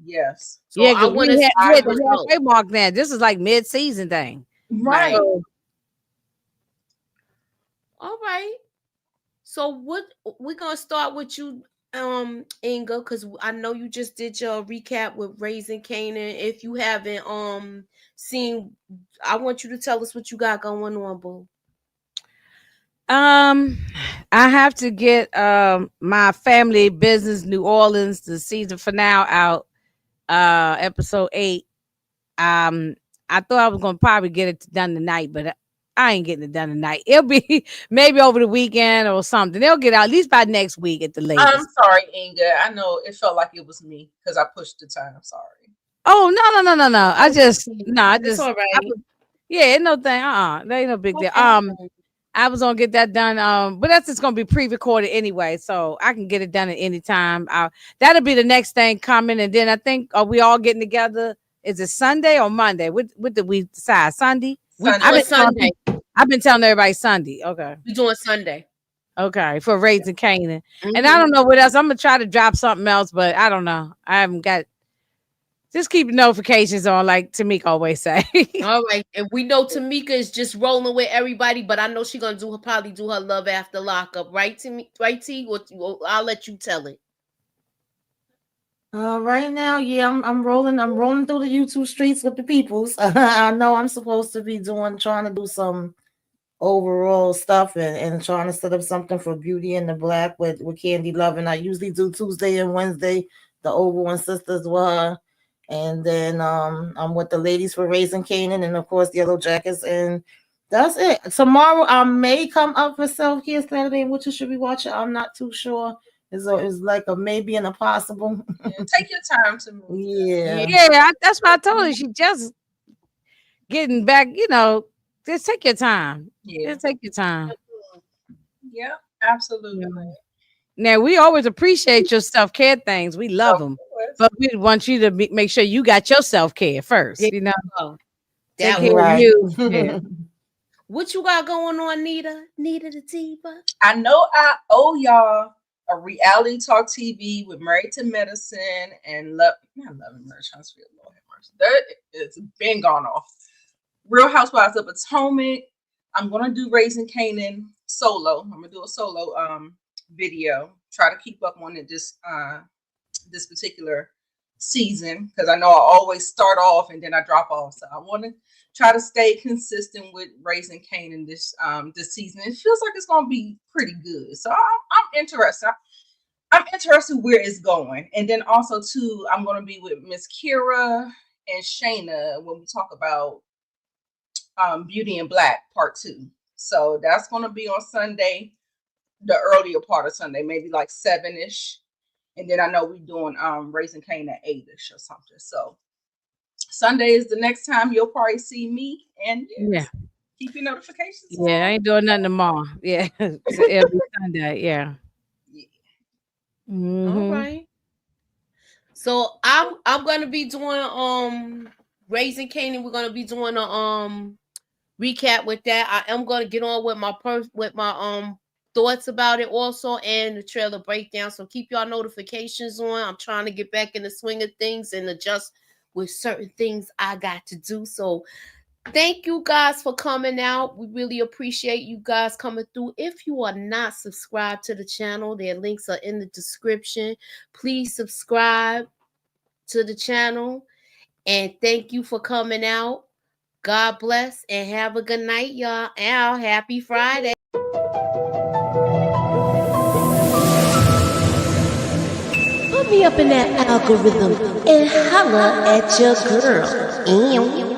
Yes. So I want to the halfway mark now. This is like mid-season thing. Right. So, all right. So what we're gonna start with you, Inga, because I know you just did your recap with Raising Canaan. If you haven't seen, I want you to tell us what you got going on, boo. I have to get my family business New Orleans, the season finale out, episode 8. I thought I was gonna probably get it done tonight, but I ain't getting it done tonight. It'll be maybe over the weekend or something. They'll get out at least by next week at the latest. I'm sorry, Inga. I know it felt like it was me because I pushed the time. I'm sorry. Oh no. I just all right. No thing. That ain't no big deal. I was gonna get that done. But that's just gonna be pre-recorded anyway, so I can get it done at any time. That'll be the next thing coming, and then I think are we all getting together? Is it Sunday or Monday? What did we decide? Sunday. Sunday. I've been telling everybody Sunday. Okay. We're doing Sunday. Okay, for Raising Canaan. And I don't know what else. I'm gonna try to drop something else, but I don't know. I haven't got. Just keep notifications on, like Tamika always say. All right, and we know Tamika is just rolling with everybody, but I know she's gonna probably do her love after lockup, right? Right, T? I'll let you tell it. Right now, yeah, I'm rolling through the YouTube streets with the peoples. I know I'm supposed to be trying to do some overall stuff and trying to set up something for Beauty in the Black with Candy Love. And I usually do Tuesday and Wednesday, the Oval and Sisters with her. And then I'm with the ladies for Raising Canaan and of course Yellowjackets, and that's it. Tomorrow I may come up for self-care Saturday, which you should be watching. I'm not too sure. It's like a maybe and a possible. Take your time to move. Yeah. That's what I told her. She just getting back. Just take your time. Yeah, just take your time. Yeah, absolutely. Now we always appreciate your self-care things. We love them, but we want you to make sure you got your self-care first. Take care of you. Yeah. What you got going on, Nita? Nita the Diva? I know I owe y'all a reality talk TV with Married to Medicine and Love and Murder. Lord have mercy. That it's been gone off. Real Housewives of Potomac. I'm gonna do Raising Kanan solo. I'm gonna do a solo video. Try to keep up on it this particular season because I know I always start off and then I drop off. So I want to try to stay consistent with Raising Kanan this season. It feels like it's gonna be pretty good. So I'm interested. I'm interested where it's going. And then also too, I'm gonna be with Miss Kira and Shayna when we talk about Beauty in Black Part 2. So that's gonna be on Sunday, the earlier part of Sunday, maybe like 7-ish. And then I know we're doing Raising Kanan at 8-ish or something. So Sunday is the next time you'll probably see me. And keep your notifications. Yeah, I ain't doing nothing tomorrow. Yeah. So it'll be Sunday. Yeah. All right. So I'm gonna be doing Raising Kanan. We're gonna be doing a recap with that. I am gonna get on with my thoughts about it also and the trailer breakdown. So keep y'all notifications on. I'm trying to get back in the swing of things and adjust with certain things I got to do. So thank you guys for coming out. We really appreciate you guys coming through. If you are not subscribed to the channel, their links are in the description. Please subscribe to the channel. And thank you for coming out. God bless and have a good night, y'all. Al, happy Friday. Put me up in that algorithm and holla at your girl.